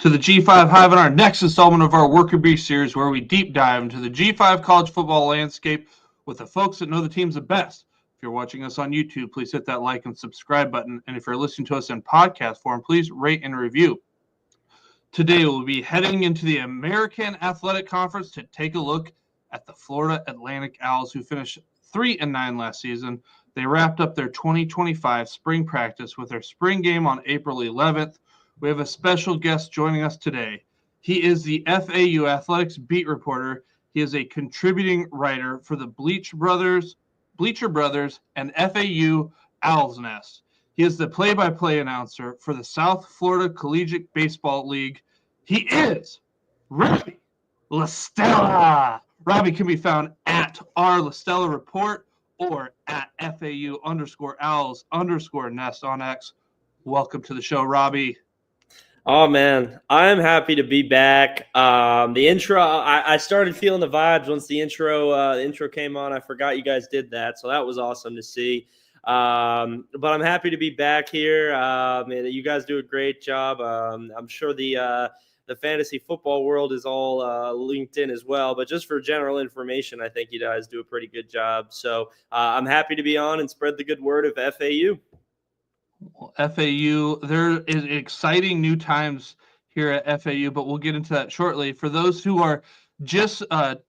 to the G5 Hive in our next installment of our Worker Bee series, where we deep dive into the G5 college football landscape with the folks that know the teams the best. If you're watching us on YouTube, please hit that like and subscribe button. And if you're listening to us in podcast form, please rate and review. Today, we'll be heading into the American Athletic Conference to take a look at the Florida Atlantic Owls, who finished 3-9 last season. They wrapped up their 2025 spring practice with their spring game on April 11th. We have a special guest joining us today. He is the FAU Athletics Beat Reporter. He is a contributing writer for the Bleacher Brothers, and FAU Owl's Nest. He is the play-by-play announcer for the South Florida Collegiate Baseball League. He is Robbie Lastella. Robbie can be found at @Lastella Report or at FAU_Owls_Nest on X. Welcome to the show, Robbie. Oh, man, I'm happy to be back. The intro, I started feeling the vibes once the intro came on. I forgot you guys did that, so that was awesome to see. But I'm happy to be back here. You guys do a great job. I'm sure the fantasy football world is all linked in as well. But just for general information, I think you guys do a pretty good job. So I'm happy to be on and spread the good word of FAU. Well, FAU, there is exciting new times here at FAU, but we'll get into that shortly. For those who are just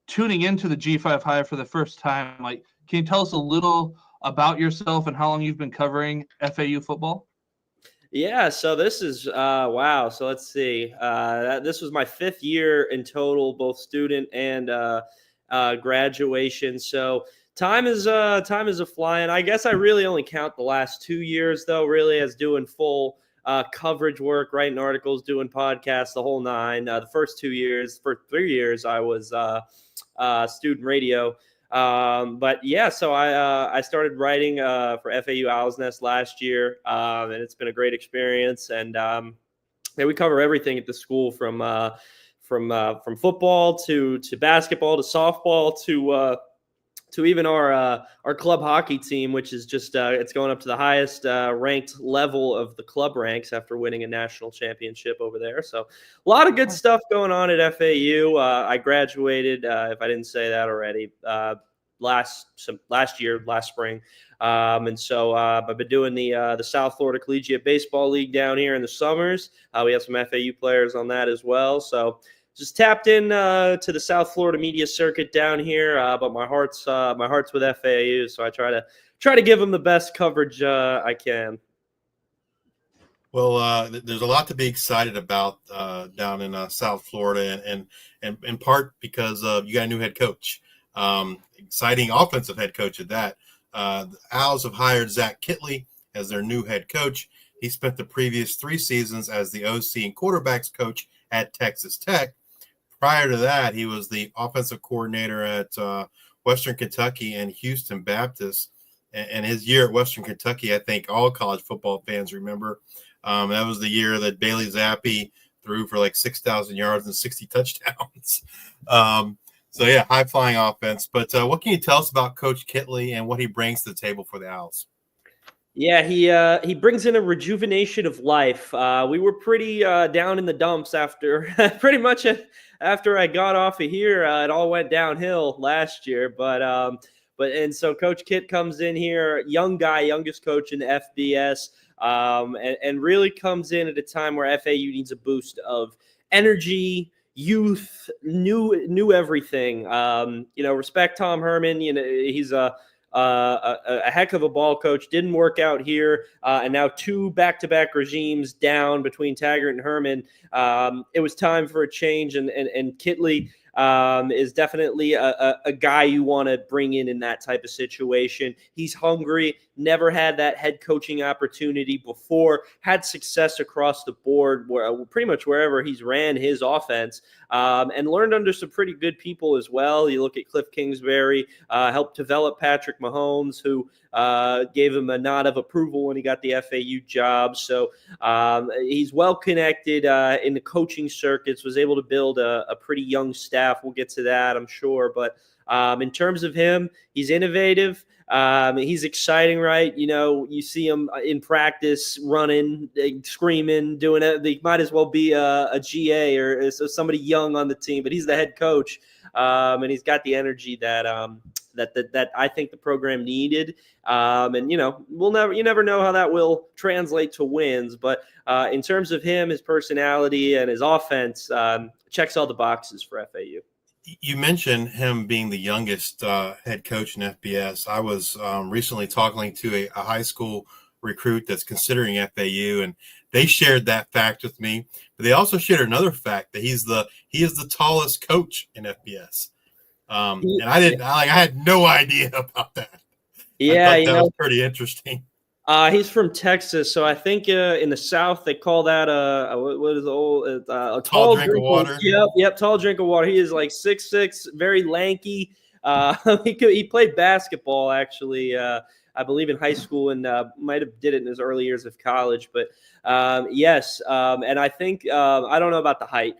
tuning into the G5 Hive for the first time, can you tell us a little about yourself and how long you've been covering FAU football? Yeah, so this is wow. So let's see. This was my 5th year in total, both student and graduation. So time is a flying. I guess I really only count the last 2 years, though, really, as doing full coverage work, writing articles, doing podcasts, the whole nine. The first 2 years, for 3 years, I was student radio. But yeah, so I started writing for FAU Owl's Nest last year, and it's been a great experience. And yeah, we cover everything at the school from football to basketball to softball to even our club hockey team, which is just it's going up to the highest ranked level of the club ranks after winning a national championship over there. So a lot of good stuff going on at FAU. I graduated, if I didn't say that already, last spring, and so I've been doing the South Florida Collegiate Baseball League down here in the summers. We have some FAU players on that as well. So just tapped in to the South Florida media circuit down here, but my heart's with FAU, so I try to give them the best coverage I can. Well, there's a lot to be excited about down in South Florida, and in part because you got a new head coach, exciting offensive head coach at that. The Owls have hired Zach Kittley as their new head coach. He spent the previous 3 seasons as the OC and quarterbacks coach at Texas Tech. Prior to that, he was the offensive coordinator at Western Kentucky and Houston Baptist. And his year at Western Kentucky, I think all college football fans remember. That was the year that Bailey Zappi threw for like 6,000 yards and 60 touchdowns. So, yeah, high-flying offense. But what can you tell us about Coach Kittley and what he brings to the table for the Owls? Yeah, he brings in a rejuvenation of life. We were pretty down in the dumps after pretty much after I got off of here. It all went downhill last year, but so Coach Kit comes in here, young guy, youngest coach in the FBS, and really comes in at a time where FAU needs a boost of energy, youth, new everything. Respect Tom Herman. He's a heck of a ball coach. Didn't work out here, and now 2 back-to-back regimes down between Taggart and Herman. It was time for a change, and Kittley is definitely a guy you want to bring in that type of situation. He's hungry, never had that head coaching opportunity before, had success across the board, pretty much wherever he's ran his offense, and learned under some pretty good people as well. You look at Cliff Kingsbury, helped develop Patrick Mahomes, who gave him a nod of approval when he got the FAU job. So he's well connected in the coaching circuits, was able to build a pretty young staff. We'll get to that, I'm sure. But In terms of him, he's innovative. He's exciting, right? You see him in practice running, screaming, doing it. He might as well be a GA or somebody young on the team, but he's the head coach, and he's got the energy that I think the program needed. And you never know how that will translate to wins. But in terms of him, his personality and his offense, checks all the boxes for FAU. You mentioned him being the youngest head coach in FBS. I was recently talking to a high school recruit that's considering FAU, and they shared that fact with me. But they also shared another fact that he is the tallest coach in FBS. And I had no idea about that. Yeah, I thought that was pretty interesting. He's from Texas, so I think in the South they call that what is a tall drink of water. Yep, tall drink of water. He is like 6'6", very lanky. He played basketball actually, I believe in high school, and might have did it in his early years of college. But yes, and I think I don't know about the height.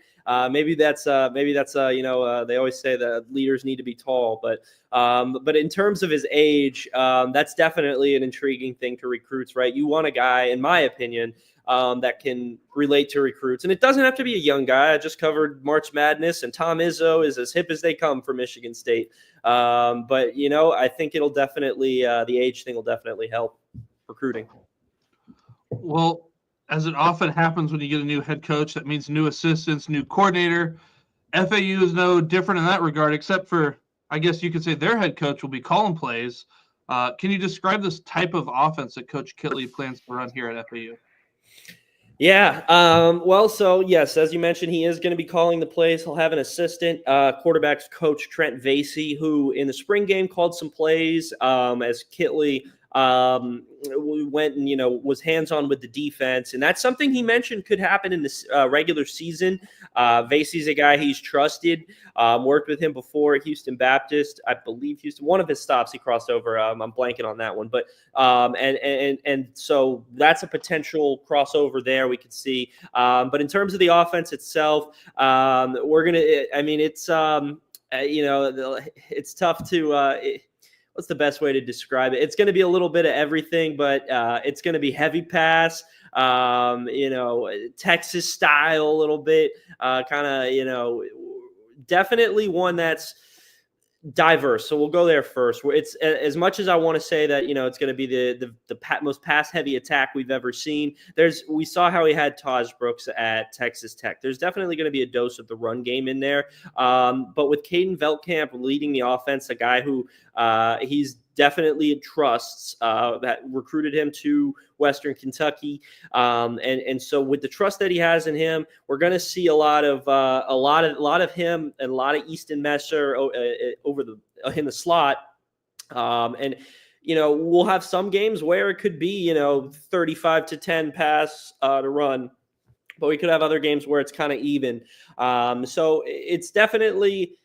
Maybe that's they always say that leaders need to be tall, but in terms of his age, that's definitely an intriguing thing to recruits, right? You want a guy, in my opinion, that can relate to recruits, and it doesn't have to be a young guy. I just covered March Madness, and Tom Izzo is as hip as they come for Michigan State. But I think it'll definitely the age thing will definitely help recruiting. Well, as it often happens when you get a new head coach, that means new assistants, new coordinator. FAU is no different in that regard, except for, I guess you could say, their head coach will be calling plays. Can you describe this type of offense that Coach Kitley plans to run here at FAU? Yeah. Well, so yes, as you mentioned, he is going to be calling the plays. He'll have an assistant, quarterbacks coach Trent Vasey, who in the spring game called some plays as Kitley went and was hands-on with the defense, and that's something he mentioned could happen in this regular season. Vasey's a guy he's trusted. Worked with him before at Houston Baptist, I believe. One of his stops he crossed over. I'm blanking on that one, but and so that's a potential crossover there we could see. But in terms of the offense itself, we're gonna. I mean, it's it's tough to. What's the best way to describe it? It's going to be a little bit of everything, but it's going to be heavy pass, Texas style a little bit, definitely one that's diverse. So we'll go there first. It's as much as I want to say that it's going to be the most pass heavy attack we've ever seen. We saw how he had Taj Brooks at Texas Tech. There's definitely going to be a dose of the run game in there. But with Caden Veltkamp leading the offense, a guy who he's definitely trusts, that recruited him to Western Kentucky, and so with the trust that he has in him, we're going to see a lot of him and a lot of Easton Messer in the slot, and we'll have some games where it could be 35-10 pass to run, but we could have other games where it's kind of even. So it's definitely.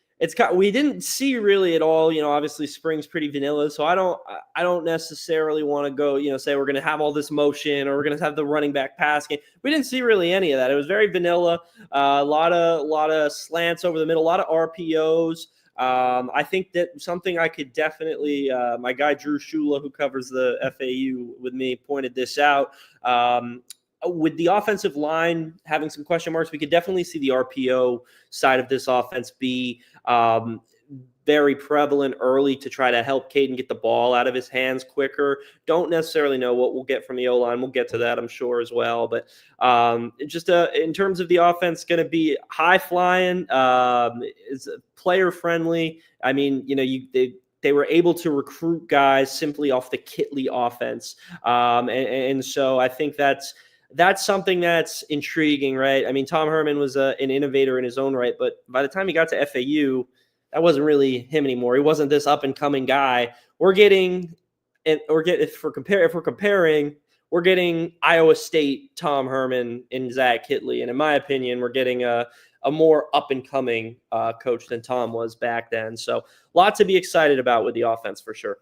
We didn't see really at all, obviously spring's pretty vanilla. So I don't necessarily want to go, say we're going to have all this motion or we're going to have the running back pass game. We didn't see really any of that. It was very vanilla, a lot of slants over the middle, a lot of RPOs. I think that something I could definitely, my guy, Drew Shula, who covers the FAU with me, pointed this out. With the offensive line having some question marks, we could definitely see the RPO side of this offense be very prevalent early to try to help Caden get the ball out of his hands quicker. Don't necessarily know what we'll get from the O-line. We'll get to that, I'm sure, as well. But just in terms of the offense, going to be high-flying, is player-friendly. I mean, they were able to recruit guys simply off the Kitley offense. And so I think that's something that's intriguing, right? I mean, Tom Herman was an innovator in his own right, but by the time he got to FAU, that wasn't really him anymore. He wasn't this up and coming guy. If we're comparing, we're getting Iowa State Tom Herman and Zach Kitley, and in my opinion, we're getting a more up and coming coach than Tom was back then. So, a lot to be excited about with the offense for sure.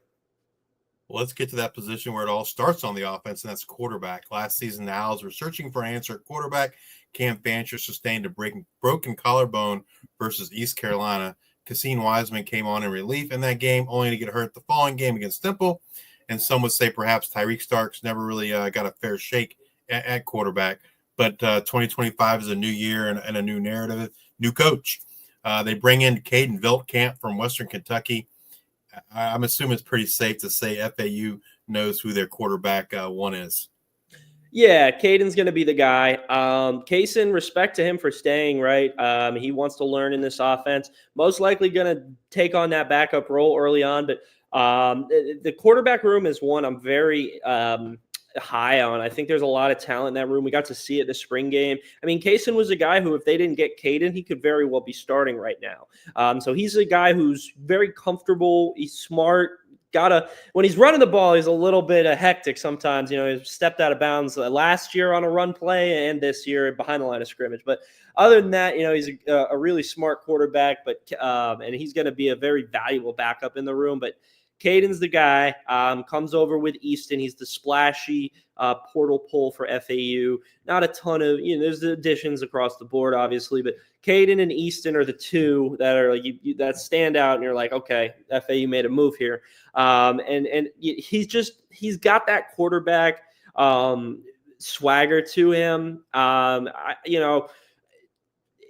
Well, let's get to that position where it all starts on the offense, and that's quarterback. Last season, the Owls were searching for an answer at quarterback. Cam Fancher sustained a broken collarbone versus East Carolina. Cassine Wiseman came on in relief in that game, only to get hurt the following game against Temple. And some would say perhaps Tyreek Starks never really got a fair shake at quarterback. But 2025 is a new year and a new narrative, new coach. They bring in Caden Viltkamp from Western Kentucky. I'm assuming it's pretty safe to say FAU knows who their quarterback one is. Yeah, Caden's going to be the guy. Kaysen, respect to him for staying, right? He wants to learn in this offense. Most likely going to take on that backup role early on. But the quarterback room is one I'm very high on. I think there's a lot of talent in that room. We got to see it the spring game. I mean, Kaysen was a guy who, if they didn't get Caden, he could very well be starting right now. So he's a guy who's very comfortable. He's smart. When he's running the ball, he's a little bit hectic sometimes. He stepped out of bounds last year on a run play and this year behind the line of scrimmage. But other than that, he's a really smart quarterback. And he's going to be a very valuable backup in the room. But Caden's the guy. Comes over with Easton. He's the splashy portal pull for FAU. Not a ton of there's the additions across the board, obviously, but Caden and Easton are the two that are like that stand out, and you're like, okay, FAU made a move here. And he's got that quarterback swagger to him.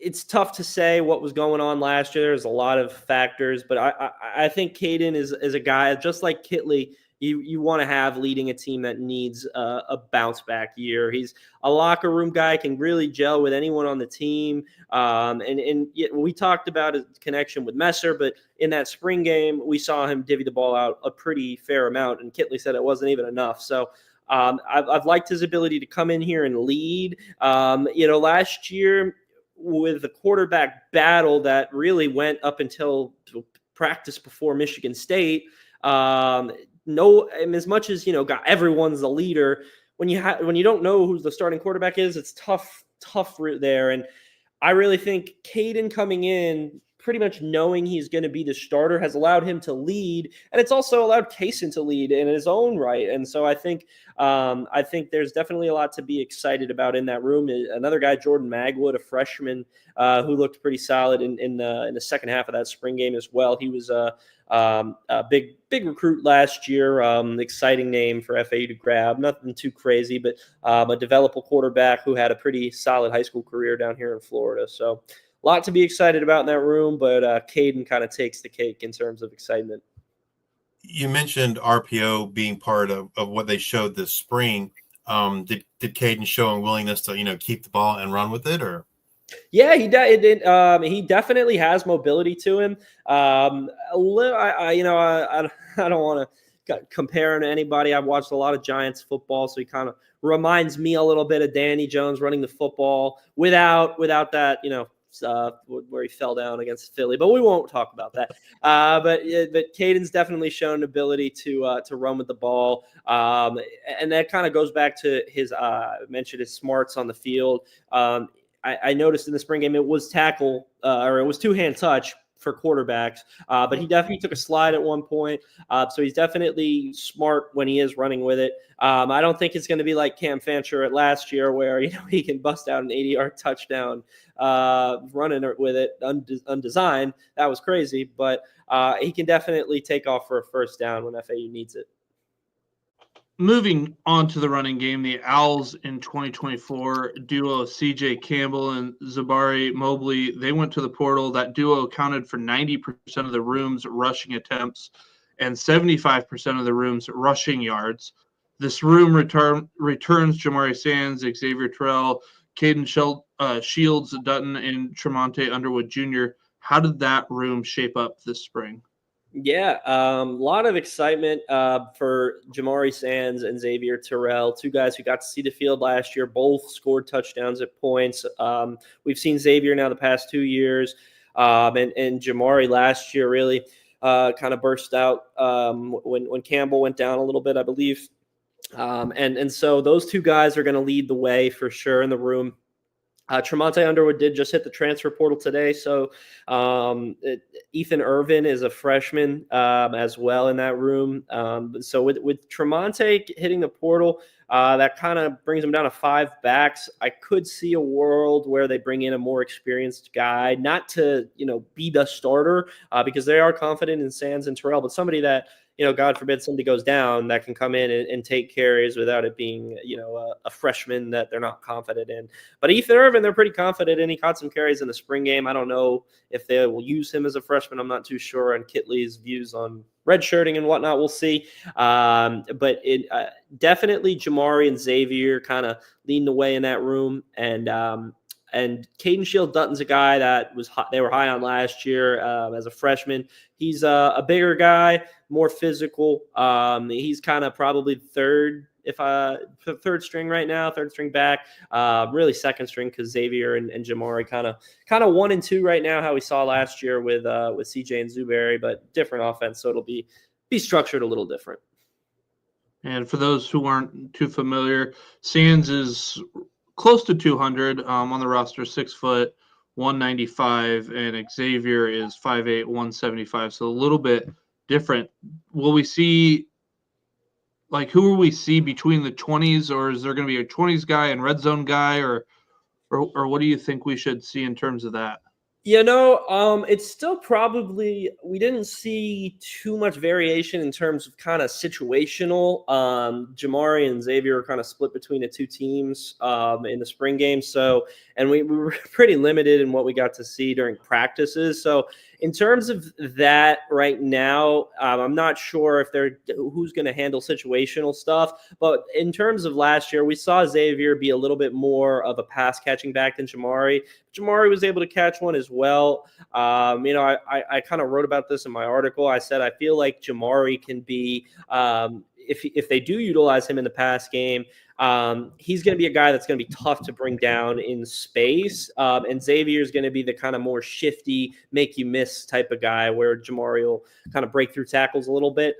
It's tough to say what was going on last year. There's a lot of factors, but I think Caden is a guy just like Kitley. You want to have leading a team that needs a bounce back year. He's a locker room guy, can really gel with anyone on the team. And we talked about his connection with Messer, but in that spring game, we saw him divvy the ball out a pretty fair amount, and Kitley said it wasn't even enough. So I've liked his ability to come in here and lead. Last year with the quarterback battle that really went up until practice before Michigan State, as much as got everyone's the leader. When you don't know who the starting quarterback is, it's tough there. And I really think Caden coming in, pretty much knowing he's going to be the starter, has allowed him to lead, and it's also allowed Kaysen to lead in his own right. And so I think there's definitely a lot to be excited about in that room. Another guy, Jordan Magwood, a freshman who looked pretty solid in the second half of that spring game as well. He was a big recruit last year. Exciting name for FAU to grab. Nothing too crazy, but a developable quarterback who had a pretty solid high school career down here in Florida. So a lot to be excited about in that room, but Caden kind of takes the cake in terms of excitement. You mentioned RPO being part of what they showed this spring. Did Caden show a willingness to keep the ball and run with it, or? Yeah, he definitely has mobility to him. I don't want to compare him to anybody. I've watched a lot of Giants football, so he kind of reminds me a little bit of Danny Jones running the football without that, where he fell down against Philly, but we won't talk about that. But Caden's definitely shown ability to run with the ball, and that kind of goes back to his mentioned his smarts on the field. I noticed in the spring game it was tackle or it was two-hand touch for quarterbacks, but he definitely took a slide at one point. So he's definitely smart when he is running with it. I don't think it's going to be like Cam Fancher at last year where he can bust out an 80-yard touchdown running with it undesigned. That was crazy, but he can definitely take off for a first down when FAU needs it. Moving on to the running game, the Owls in 2024 duo CJ Campbell and Zabari Mobley, they went to the portal. That duo accounted for 90% of the room's rushing attempts and 75% of the room's rushing yards. This room returns Jamari Sands, Xavier Terrell, Caden Shields Dutton, and Tremonte Underwood Jr. How did that room shape up this spring? Yeah, a lot of excitement for Jamari Sands and Xavier Terrell, two guys who got to see the field last year, both scored touchdowns at points. We've seen Xavier now the past 2 years, and Jamari last year really kind of burst out when Campbell went down a little bit, I believe. And so those two guys are going to lead the way for sure in the room. Tremonte Underwood did just hit the transfer portal today, so Ethan Irvin is a freshman as well in that room. So with Tremonte hitting the portal, That kind of brings them down to 5 backs. I could see a world where they bring in a more experienced guy, not to, be the starter because they are confident in Sands and Terrell, but somebody that, God forbid somebody goes down, that can come in and take carries without it being, a freshman that they're not confident in. But Ethan Irvin, they're pretty confident in. He caught some carries in the spring game. I don't know if they will use him as a freshman. I'm not too sure on Kitley's views on redshirting and whatnot. We'll see. But it definitely Jamari and Xavier kind of leading the way in that room. And Caden Shield Dutton's a guy that they were high on last year as a freshman. He's a bigger guy, more physical. He's kind of probably third string right now, third string back, really second string because Xavier and Jamari kind of 1 and 2 right now, how we saw last year with CJ and Zuberi, but different offense, so it'll be structured a little different. And for those who aren't too familiar, Sands is close to 200 on the roster, 6 foot, 195, and Xavier is 5'8", 175. So a little bit different. Will we see, who will we see between the 20s, or is there going to be a 20s guy and red zone guy, or what do you think we should see in terms of that? It's still probably, we didn't see too much variation in terms of kind of situational. Jamari and Xavier were kind of split between the two teams in the spring game. So, and we were pretty limited in what we got to see during practices. So in terms of that right now, I'm not sure who's going to handle situational stuff. But in terms of last year, we saw Xavier be a little bit more of a pass catching back than Jamari. Jamari was able to catch one as well. I kind of wrote about this in my article. I said I feel like Jamari can be, if they do utilize him in the pass game, he's going to be a guy that's going to be tough to bring down in space. And Xavier is going to be the kind of more shifty, make you miss type of guy where Jamari will kind of break through tackles a little bit.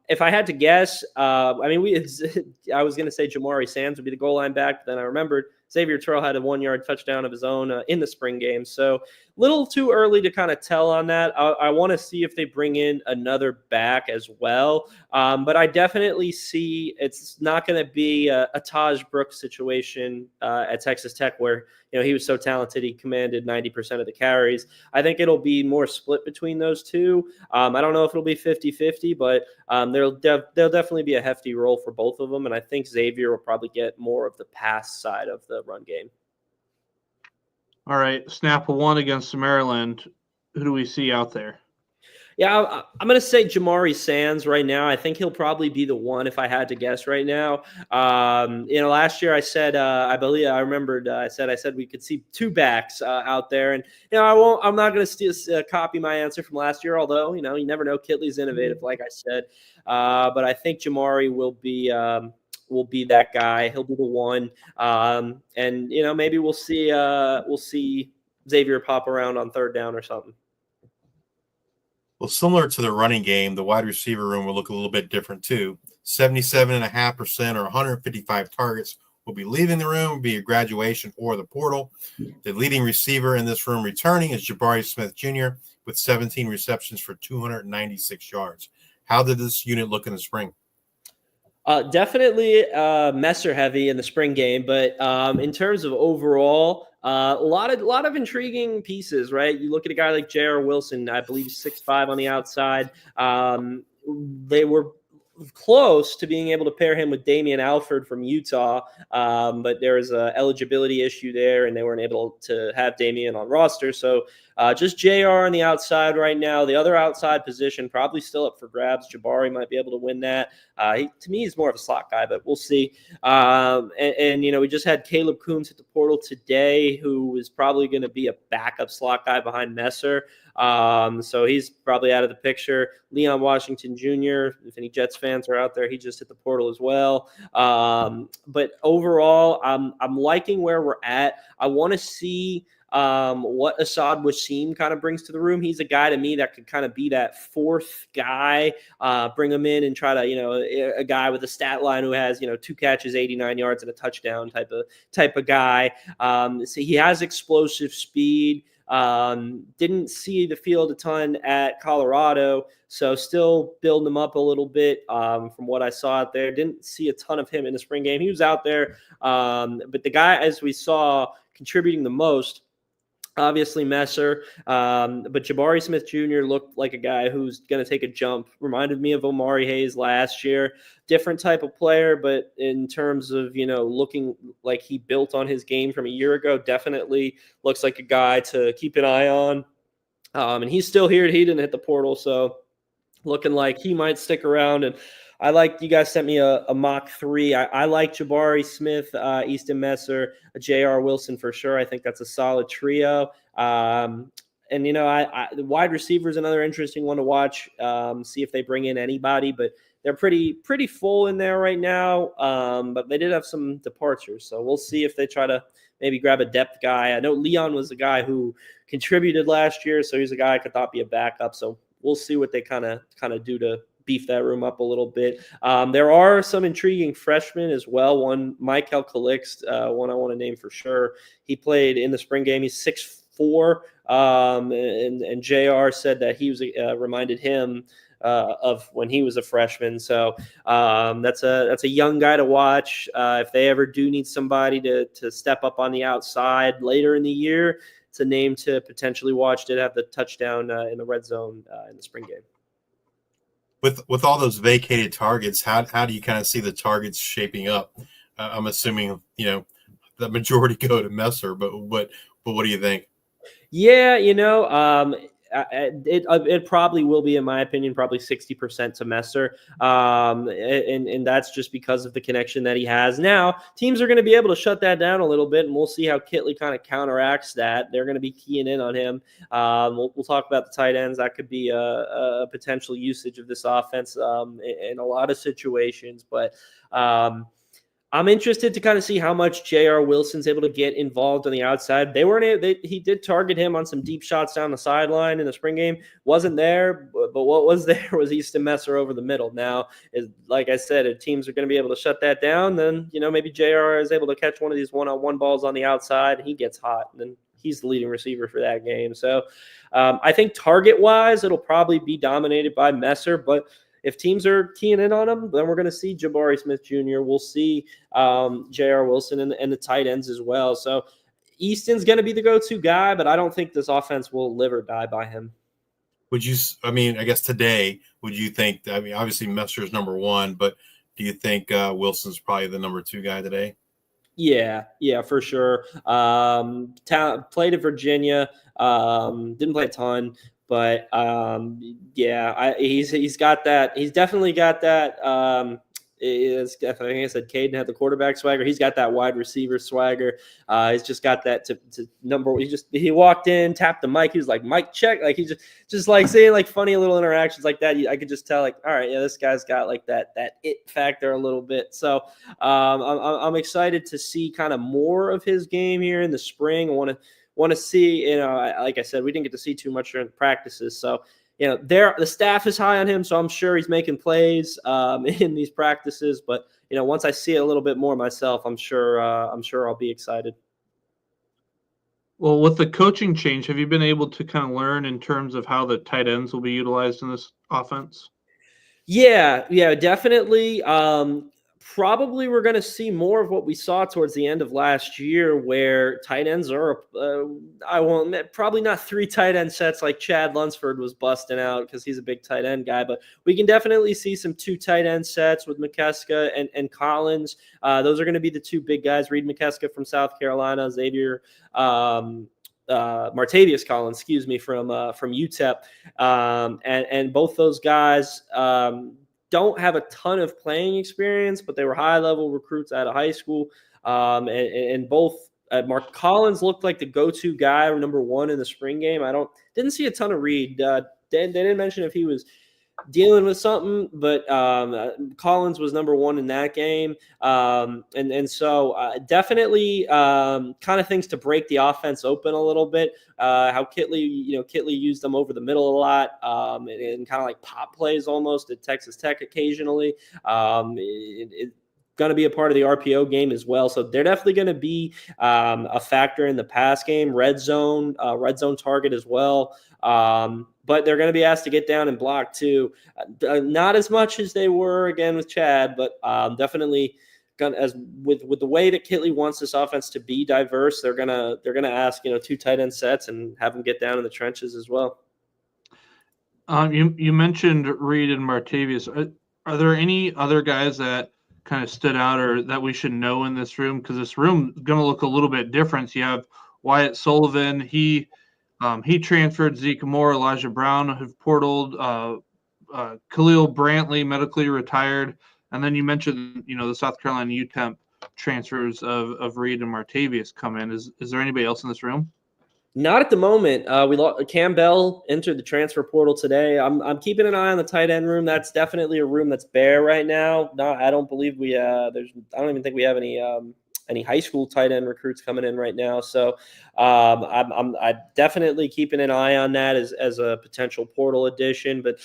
If I had to guess, I was going to say Jamari Sands would be the goal line back, but then I remembered Xavier Terrell had a 1-yard touchdown of his own in the spring game. So little too early to kind of tell on that. I want to see if they bring in another back as well. But I definitely see it's not going to be a Taj Brooks situation at Texas Tech where, he was so talented he commanded 90% of the carries. I think it'll be more split between those two. I don't know if it'll be 50-50, but there'll definitely be a hefty role for both of them. And I think Xavier will probably get more of the pass side of the run game. All right, snap 1 against Maryland. Who do we see out there? Yeah, I'm going to say Jamari Sands right now. I think he'll probably be the one if I had to guess right now. Last year I said, I said we could see 2 backs out there. And, I'm not going to copy my answer from last year, although, you never know. Kitley's innovative, like I said. But I think Jamari will be that guy. He'll be the one. And maybe we'll see Xavier pop around on 3rd down or something. Well, similar to the running game, the wide receiver room will look a little bit different too. 77.5% or 155 targets will be leaving the room, be a graduation or the portal. The leading receiver in this room returning is Jabari Smith Jr. with 17 receptions for 296 yards. How did this unit look in the spring? Definitely Messer heavy in the spring game, but in terms of overall, a lot of intriguing pieces, right? You look at a guy like J.R. Wilson, I believe 6'5" on the outside. They were close to being able to pair him with Damian Alford from Utah, but there was an eligibility issue there, and they weren't able to have Damian on roster. So just JR on the outside right now. The other outside position probably still up for grabs. Jabari might be able to win that. To me, he's more of a slot guy, but we'll see. We just had Caleb Coombs hit the portal today, who is probably going to be a backup slot guy behind Messer. So he's probably out of the picture. Leon Washington Jr., if any Jets fans are out there, he just hit the portal as well. But overall, I'm liking where we're at. I want to see what Assad Wasim kind of brings to the room. He's a guy to me that could kind of be that 4th guy, bring him in and try to, a guy with a stat line who has, 2 catches, 89 yards and a touchdown type of guy. So he has explosive speed. Didn't see the field a ton at Colorado, so still building him up a little bit from what I saw out there. Didn't see a ton of him in the spring game. He was out there, but the guy, as we saw, contributing the most, obviously Messer, but Jabari Smith Jr. looked like a guy who's going to take a jump. Reminded me of Omari Hayes last year. Different type of player, but in terms of, looking like he built on his game from a year ago, definitely looks like a guy to keep an eye on. And he's still here. He didn't hit the portal, so looking like he might stick around. And I like, you guys sent me a mock 3. I like Jabari Smith, Easton Messer, J.R. Wilson for sure. I think that's a solid trio. And, the wide receiver is another interesting one to watch, see if they bring in anybody. But they're pretty full in there right now. But they did have some departures. So we'll see if they try to maybe grab a depth guy. I know Leon was a guy who contributed last year, so he's a guy I thought be a backup. So we'll see what they kind of do to beef that room up a little bit. There are some intriguing freshmen as well. One, Michael Calix, one I want to name for sure. He played in the spring game. He's 6'4", and JR said that he was reminded him of when he was a freshman. So that's a young guy to watch. If they ever do need somebody to step up on the outside later in the year, it's a name to potentially watch. Did have the touchdown in the red zone in the spring game. With all those vacated targets, how do you kind of see the targets shaping up? I'm assuming the majority go to Messer, but what do you think? Yeah, it probably will be, in my opinion, probably 60% to Messer, and that's just because of the connection that he has. Now, teams are going to be able to shut that down a little bit, and we'll see how Kitley kind of counteracts that. They're going to be keying in on him. We'll talk about the tight ends. That could be a potential usage of this offense in a lot of situations, but I'm interested to kind of see how much J.R. Wilson's able to get involved on the outside. He did target him on some deep shots down the sideline in the spring game. Wasn't there, but what was there was Easton Messer over the middle. Now, like I said, if teams are going to be able to shut that down, then maybe J.R. is able to catch one of these one-on-one balls on the outside, and he gets hot, and then he's the leading receiver for that game. So I think target-wise, it'll probably be dominated by Messer, but if teams are keying in on him, then we're going to see Jabari Smith Jr. We'll see J.R. Wilson and the tight ends as well. So Easton's going to be the go-to guy, but I don't think this offense will live or die by him. I guess today, would you think, obviously Messer's number 1, but do you think Wilson's probably the number 2 guy today? Yeah, for sure. Played at Virginia, didn't play a ton. But he's got that. He's definitely got that. I think I said Caden had the quarterback swagger. He's got that wide receiver swagger. He's just got that to number. He walked in, tapped the mic. He was like, "Mic check." Like he just like saying like funny little interactions like that. I could just tell like, all right, yeah, this guy's got like that it factor a little bit. So I'm excited to see kind of more of his game here in the spring. I want to see, like I said, we didn't get to see too much during the practices. So, the staff is high on him, so I'm sure he's making plays in these practices. But, once I see it a little bit more myself, I'm sure I'll be excited. Well, with the coaching change, have you been able to kind of learn in terms of how the tight ends will be utilized in this offense? Yeah, definitely. Probably we're going to see more of what we saw towards the end of last year, where tight ends are, probably not 3 tight end sets like Chad Lunsford was busting out because he's a big tight end guy, but we can definitely see some 2 tight end sets with McKeska and Collins. Those are going to be the 2 big guys. Reed McKeska from South Carolina, Xavier Martavius Collins, from UTEP, and both those guys don't have a ton of playing experience, but they were high-level recruits out of high school. And both Mark Collins looked like the go-to guy, number 1 in the spring game. Didn't see a ton of Reed. They didn't mention if he was dealing with something, but Collins was number 1 in that game. So definitely kind of things to break the offense open a little bit. How Kitley used them over the middle a lot, and kind of like pop plays almost at Texas Tech occasionally. going to be a part of the RPO game as well. So they're definitely going to be a factor in the pass game, red zone target as well. But they're going to be asked to get down and block too. Not as much as they were again with Chad, but definitely as with the way that Kitley wants this offense to be diverse, they're gonna ask 2 tight end sets and have them get down in the trenches as well. You mentioned Reed and Martavius. Are there any other guys that kind of stood out or that we should know in this room? Because this room is going to look a little bit different. You have Wyatt Sullivan. He transferred. Zeke Moore, Elijah Brown have portaled. Khalil Brantley medically retired. And then you mentioned, the South Carolina UTEP transfers of Reed and Martavius come in. Is there anybody else in this room? Not at the moment. Campbell entered the transfer portal today. I'm keeping an eye on the tight end room. That's definitely a room that's bare right now. I don't believe I don't even think we have any high school tight end recruits coming in right now. So I'm definitely keeping an eye on that as a potential portal addition. But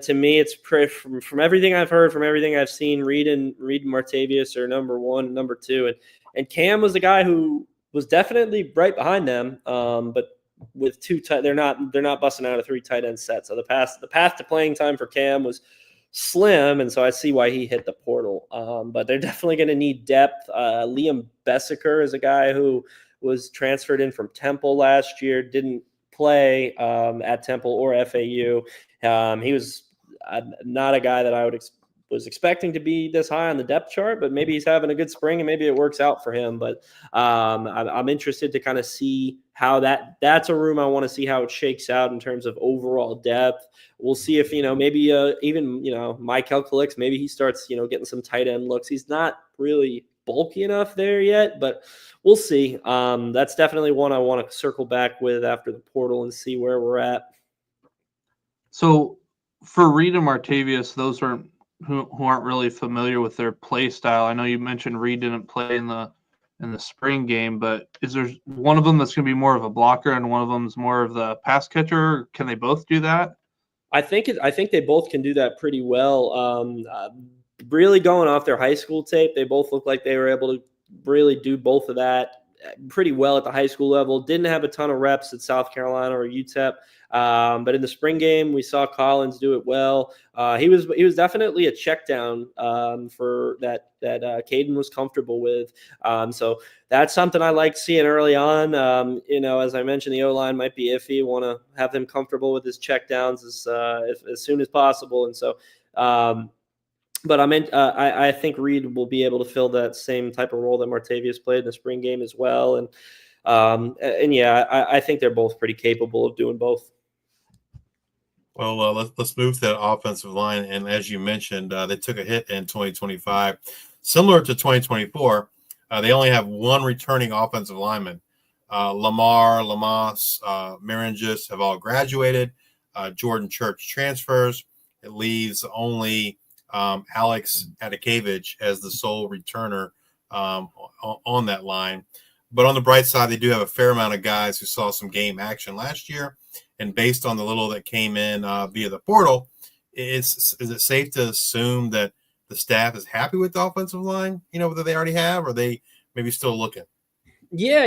to me, it's from everything I've heard, from everything I've seen, Reed and Martavius are number 1, number 2, and Cam was the guy who was definitely right behind them, but with 2 they're not busting out a 3 tight end set. So the path to playing time for Cam was slim, and so I see why he hit the portal. But they're definitely going to need depth. Liam Bessiker is a guy who was transferred in from Temple last year, didn't play at Temple or FAU. He was not a guy that I was expecting to be this high on the depth chart, but maybe he's having a good spring and maybe it works out for him. But I'm interested to kind of see how that's a room I want to see how it shakes out in terms of overall depth. We'll see if, maybe even, Michael Calix, maybe he starts, getting some tight end looks. He's not really bulky enough there yet, but we'll see. That's definitely one I want to circle back with after the portal and see where we're at. So for Reed and Martavius, those are who aren't really familiar with their play style. I know you mentioned Reed didn't play in the spring game, but is there one of them that's going to be more of a blocker and one of them is more of the pass catcher? Can they both do that? I think they both can do that pretty well. Really going off their high school tape, they both look like they were able to really do both of that pretty well at the high school level. Didn't have a ton of reps at South Carolina or UTEP. But in the spring game, we saw Collins do it well. He was definitely a check down for that Caden was comfortable with. So that's something I like seeing early on. As I mentioned, the O-line might be iffy. Want to have them comfortable with his check downs as soon as possible. And so, but I think Reed will be able to fill that same type of role that Martavius played in the spring game as well. And I think they're both pretty capable of doing both. Well, let's move to that offensive line. And as you mentioned, they took a hit in 2025. Similar to 2024, they only have one returning offensive lineman. Lamar, Lamas, Maringis have all graduated. Jordan Church transfers. It leaves only Alex Adakevich as the sole returner on that line. But on the bright side, they do have a fair amount of guys who saw some game action last year. And based on the little that came in via the portal, is it safe to assume that the staff is happy with the offensive line, that they already have, or are they maybe still looking? Yeah,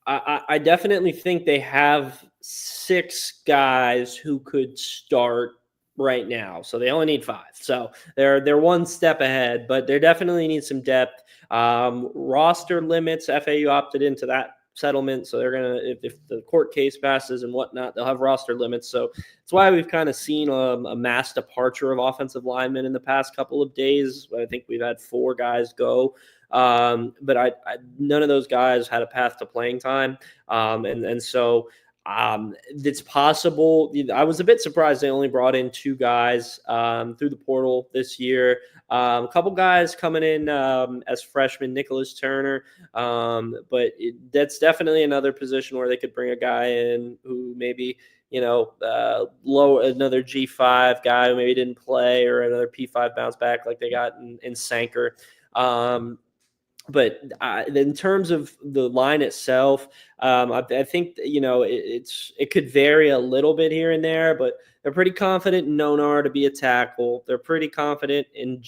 I definitely think they have 6 guys who could start right now. So they only need 5. So they're one step ahead, but they definitely need some depth. Roster limits, FAU opted into that settlement, so they're gonna, if the court case passes and whatnot, they'll have roster limits. So that's why we've kind of seen a mass departure of offensive linemen in the past couple of days. I think we've had 4 guys go, but none of those guys had a path to playing time, and so it's possible. I was a bit surprised they only brought in 2 guys through the portal this year. A couple guys coming in as freshmen, Nicholas Turner, but that's definitely another position where they could bring a guy in who maybe another G5 guy who maybe didn't play, or another P5 bounce back like they got in Sanker. But in terms of the line itself, I think it could vary a little bit here and there, but they're pretty confident in Nonar to be a tackle. They're pretty confident in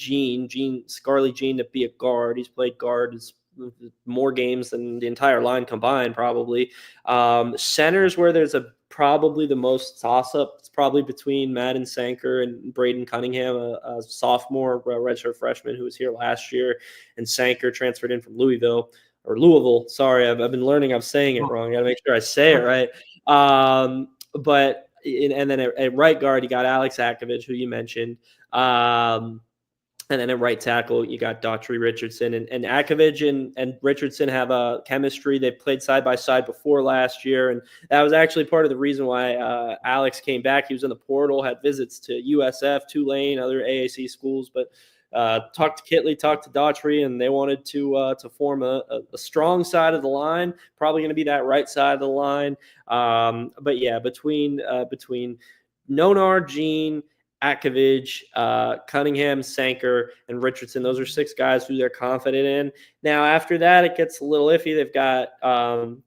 Scarlett Jean to be a guard. He's played guard more games than the entire line combined, probably. Centers where there's probably the most toss-up. It's probably between Madden Sanker and Braden Cunningham, a sophomore, redshirt freshman who was here last year, and Sanker transferred in from Louisville. Sorry, I've been learning. I'm saying it wrong. I got to make sure I say it right. And then at right guard, you got Alex Akovich, who you mentioned. And then at right tackle, you got Daughtry Richardson. And Akovich and Richardson have a chemistry. They played side by side before last year. And that was actually part of the reason why Alex came back. He was in the portal, had visits to USF, Tulane, other AAC schools. But talked to Kitley, talked to Daughtry, and they wanted to form a strong side of the line, probably going to be that right side of the line. But yeah, between Nonar, Jean, Akovich, Cunningham, Sanker, and Richardson. Those are 6 guys who they're confident in. Now, after that, it gets a little iffy. They've got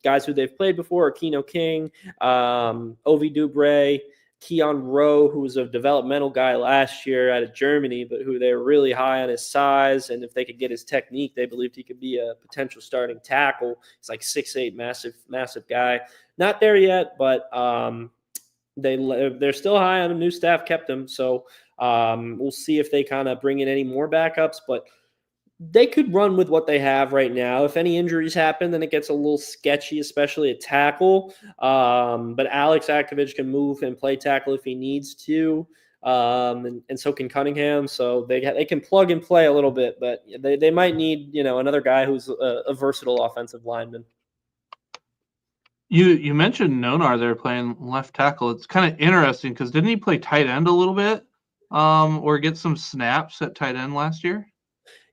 guys who they've played before, Keno King, Ovi Dubre, Keon Rowe, who was a developmental guy last year out of Germany, but who they're really high on his size. And if they could get his technique, they believed he could be a potential starting tackle. He's like 6'8", massive guy. Not there yet, but they're still high on him. New staff kept him, so we'll see if they kind of bring in any more backups. But they could run with what they have right now. If any injuries happen, then it gets a little sketchy, especially at tackle. But Alex Akovich can move and play tackle if he needs to, and so can Cunningham. So they can plug and play a little bit, but they might need another guy who's a versatile offensive lineman. You mentioned Nonar there playing left tackle. It's kind of interesting because didn't he play tight end a little bit, or get some snaps at tight end last year?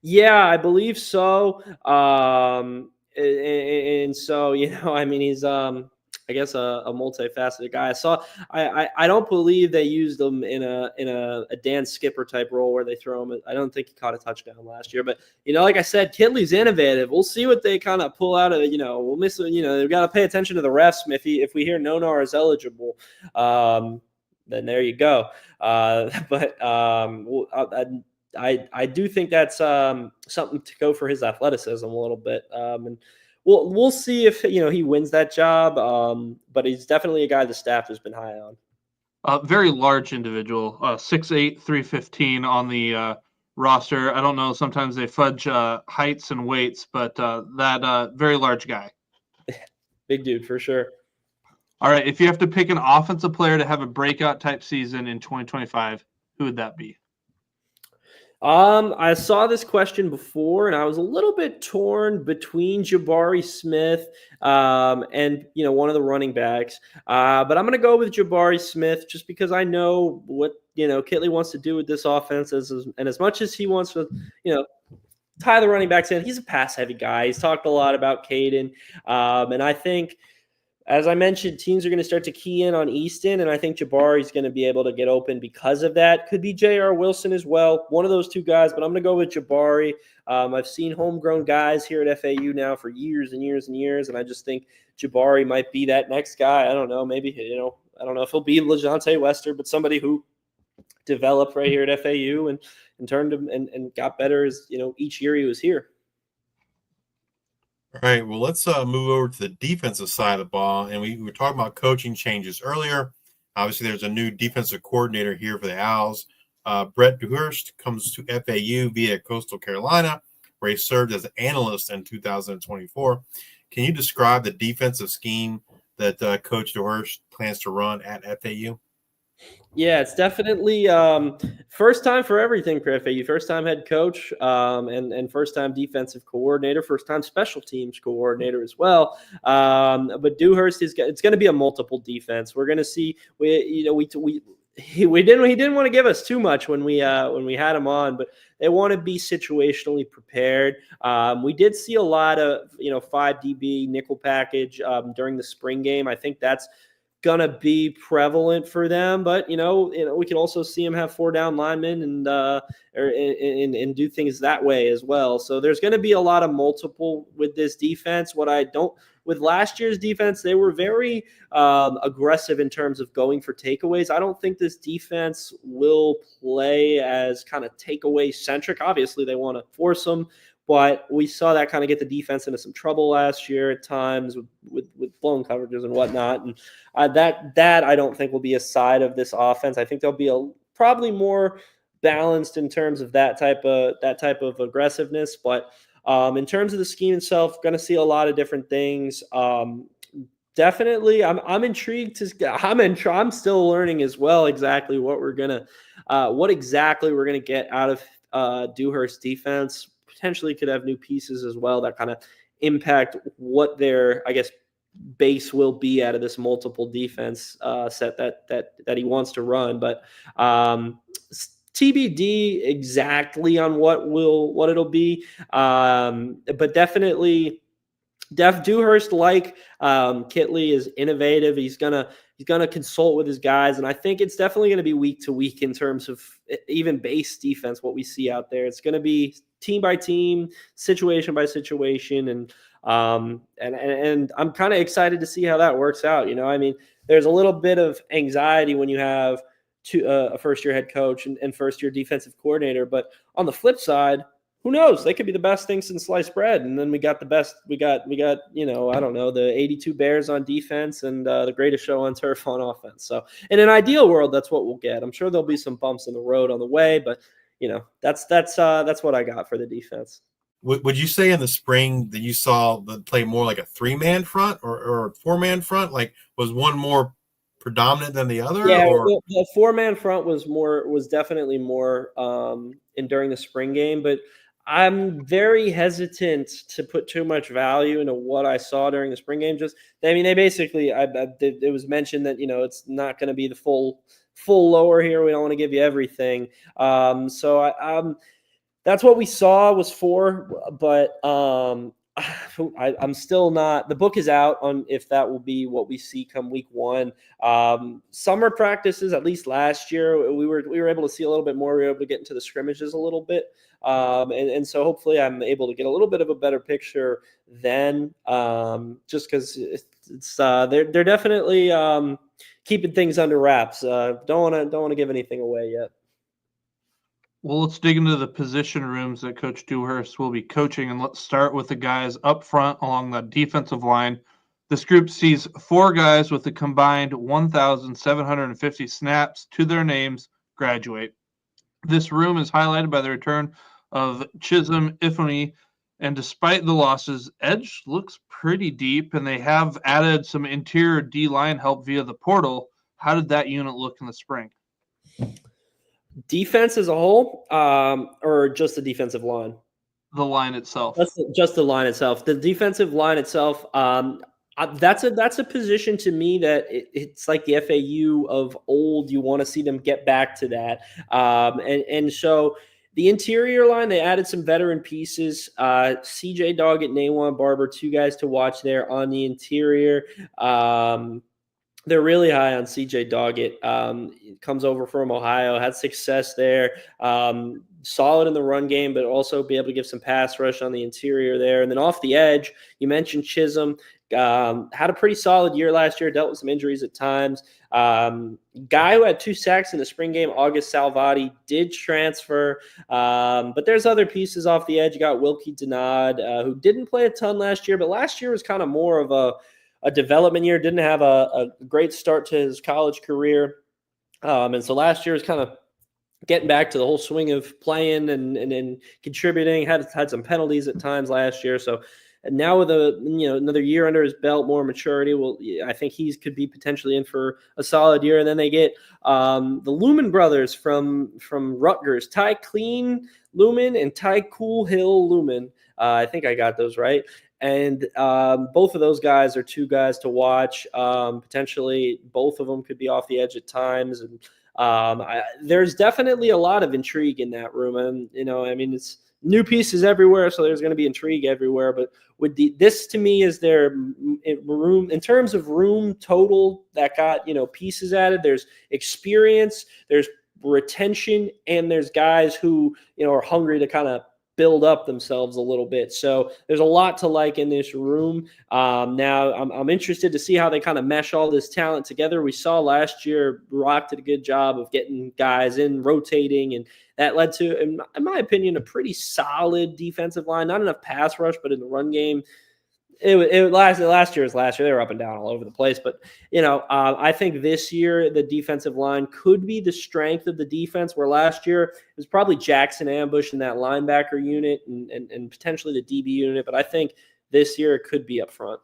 Yeah, I believe so. And so he's I guess a multifaceted guy. I don't believe they used him in a Dan Skipper type role where they throw him. I don't think he caught a touchdown last year, but like I said, Kitley's innovative. We'll see what they kind of pull out of. We'll miss. They've got to pay attention to the refs. If we hear Nonar is eligible, then there you go. I do think that's something to go for his athleticism a little bit. And we'll see if he wins that job. But he's definitely a guy the staff has been high on. Very large individual, 6'8", 315 on the roster. I don't know. Sometimes they fudge heights and weights, but that very large guy. Big dude for sure. All right. If you have to pick an offensive player to have a breakout type season in 2025, who would that be? I saw this question before, and I was a little bit torn between Jabari Smith and one of the running backs. But I'm going to go with Jabari Smith just because I know what Kitley wants to do with this offense, and as much as he wants to tie the running backs in, he's a pass heavy guy. He's talked a lot about Caden, and I think, as I mentioned, teams are going to start to key in on Easton, and I think Jabari's going to be able to get open because of that. Could be J.R. Wilson as well, one of those 2 guys, but I'm going to go with Jabari. I've seen homegrown guys here at FAU now for years and years and years, and I just think Jabari might be that next guy. I don't know, maybe, I don't know if he'll be LeJontay Wester, but somebody who developed right here at FAU and turned him and got better as, each year he was here. All right, well, let's move over to the defensive side of the ball. And we were talking about coaching changes earlier. Obviously, there's a new defensive coordinator here for the Owls. Brett Dewhurst comes to FAU via Coastal Carolina, where he served as an analyst in 2024. Can you describe the defensive scheme that Coach Dewhurst plans to run at FAU? Yeah, it's definitely first time for everything for FAU. First time head coach and first time defensive coordinator, first time special teams coordinator as well. But Dewhurst it's going to be a multiple defense. We're going to see he didn't want to give us too much when we had him on, but they want to be situationally prepared. We did see a lot of 5 DB nickel package during the spring game. I think that's gonna be prevalent for them, but we can also see them have 4 down linemen and do things that way as well. So there's going to be a lot of multiple with this defense. With last year's defense, they were very aggressive in terms of going for takeaways. I don't think this defense will play as kind of takeaway centric. Obviously, they want to force them. But we saw that kind of get the defense into some trouble last year at times with blown coverages and whatnot. And that I don't think will be a side of this offense. I think they'll be probably more balanced in terms of that type of aggressiveness. But in terms of the scheme itself, going to see a lot of different things. Definitely, I'm intrigued I'm still learning as well exactly what exactly we're gonna get out of Dewhurst's defense. Potentially could have new pieces as well that kind of impact what their, I guess, base will be out of this multiple defense set that he wants to run. But TBD exactly on what it'll be. But definitely Dewhurst, like Kitley, is innovative. He's gonna consult with his guys, and I think it's definitely going to be week to week in terms of even base defense. What we see out there, it's going to be team by team, situation by situation, and I'm kind of excited to see how that works out. I mean, there's a little bit of anxiety when you have a first year head coach and first year defensive coordinator, but on the flip side, who knows? They could be the best thing since sliced bread. And then we got the best. We got I don't know, the 82 Bears on defense and the greatest show on turf on offense. So in an ideal world, that's what we'll get. I'm sure there'll be some bumps in the road on the way, but that's what I got for the defense. Would you say in the spring that you saw the play more like a 3-man front or a 4-man front? Like, was one more predominant than the other? Yeah, or? The 4-man front was definitely more during the spring game, but I'm very hesitant to put too much value into what I saw during the spring game. They basically, it was mentioned that, it's not going to be the full lower here. We don't want to give you everything. So that's what we saw was 4, but I'm still not. The book is out on if that will be what we see come week 1. Summer practices, at least last year, we were able to see a little bit more. We were able to get into the scrimmages a little bit, and so hopefully I'm able to get a little bit of a better picture then. Just because they're definitely keeping things under wraps. Don't want to give anything away yet. Well, let's dig into the position rooms that Coach Dewhurst will be coaching, and let's start with the guys up front along the defensive line. This group sees 4 guys with a combined 1,750 snaps to their names graduate. This room is highlighted by the return of Chisholm Ifoni, and despite the losses, edge looks pretty deep, and they have added some interior D-line help via the portal. How did that unit look in the spring? Defense as a whole, or just the defensive line? The line itself. Just the line itself. The defensive line itself. That's a position to me that it's like the FAU of old. You want to see them get back to that. And so the interior line, they added some veteran pieces. CJ Doggett, Nawan Barber, 2 guys to watch there on the interior. They're really high on CJ Doggett. Comes over from Ohio, had success there. Solid in the run game, but also be able to give some pass rush on the interior there. And then off the edge, you mentioned Chisholm. Had a pretty solid year last year, dealt with some injuries at times. Guy who had 2 sacks in the spring game, August Salvati, did transfer. But there's other pieces off the edge. You got Wilkie Denard, who didn't play a ton last year, but last year was kind of more of a development year. Didn't have a great start to his college career. And so last year was kind of getting back to the whole swing of playing and contributing. Had some penalties at times last year. So now with another year under his belt, more maturity, I think he could be potentially in for a solid year. And then they get the Lumen brothers from Rutgers, Ty Clean Lumen and Ty Cool Hill Lumen. I think I got those right. And both of those guys are 2 guys to watch. Potentially, both of them could be off the edge at times. And there's definitely a lot of intrigue in that room. And, it's new pieces everywhere, so there's going to be intrigue everywhere. But with this to me is their room in terms of room total that got pieces added. There's experience, there's retention, and there's guys who are hungry to kind of build up themselves a little bit. So there's a lot to like in this room. Now I'm interested to see how they kind of mesh all this talent together. We saw last year Rock did a good job of getting guys in, rotating, and that led to, in my opinion, a pretty solid defensive line. Not enough pass rush, but in the run game, last year. They were up and down all over the place. But, I think this year the defensive line could be the strength of the defense, where last year it was probably Jackson Ambush in that linebacker unit and potentially the DB unit. But I think this year it could be up front.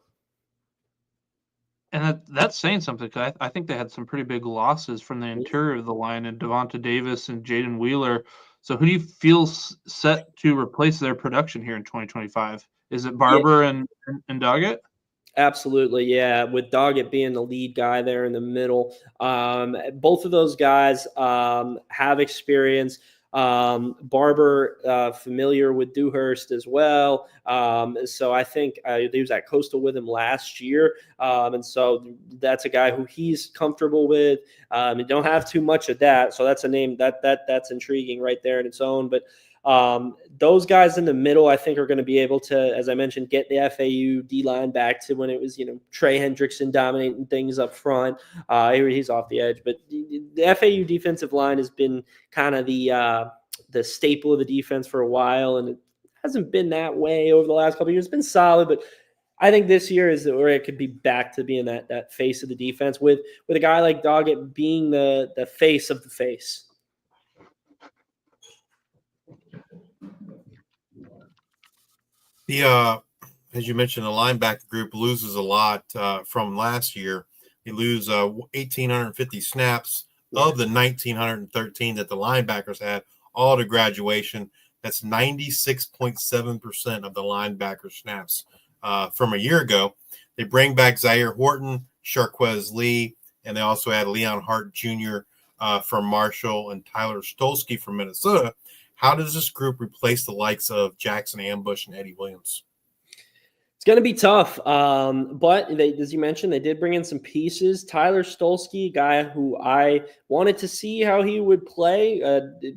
And that's saying something. I think they had some pretty big losses from the interior of the line, and Devonta Davis and Jaden Wheeler. So who do you feel set to replace their production here in 2025? Is it Barber and Doggett? Absolutely, yeah. With Doggett being the lead guy there in the middle, both of those guys have experience. Barber familiar with Dewhurst as well, so I think he was at Coastal with him last year, and so that's a guy who he's comfortable with. You don't have too much of that, so that's a name that's intriguing right there in its own. But those guys in the middle, I think, are going to be able to, as I mentioned, get the FAU D-line back to when it was, Trey Hendrickson dominating things up front. He's off the edge, but the FAU defensive line has been kind of the staple of the defense for a while, and it hasn't been that way over the last couple of years. It's been solid, but I think this year is where it could be back to being that face of the defense with a guy like Doggett being the face of the face. As you mentioned, the linebacker group loses a lot from last year. They lose 1,850 snaps of the 1,913 that the linebackers had all to graduation. That's 96.7% of the linebacker snaps from a year ago. They bring back Zaire Horton, Sharquez Lee, and they also had Leon Hart Jr. From Marshall and Tyler Stolsky from Minnesota. How does this group replace the likes of Jackson Ambush and Eddie Williams? It's going to be tough, but as you mentioned, they did bring in some pieces. Tyler Stolsky, a guy who I wanted to see how he would play,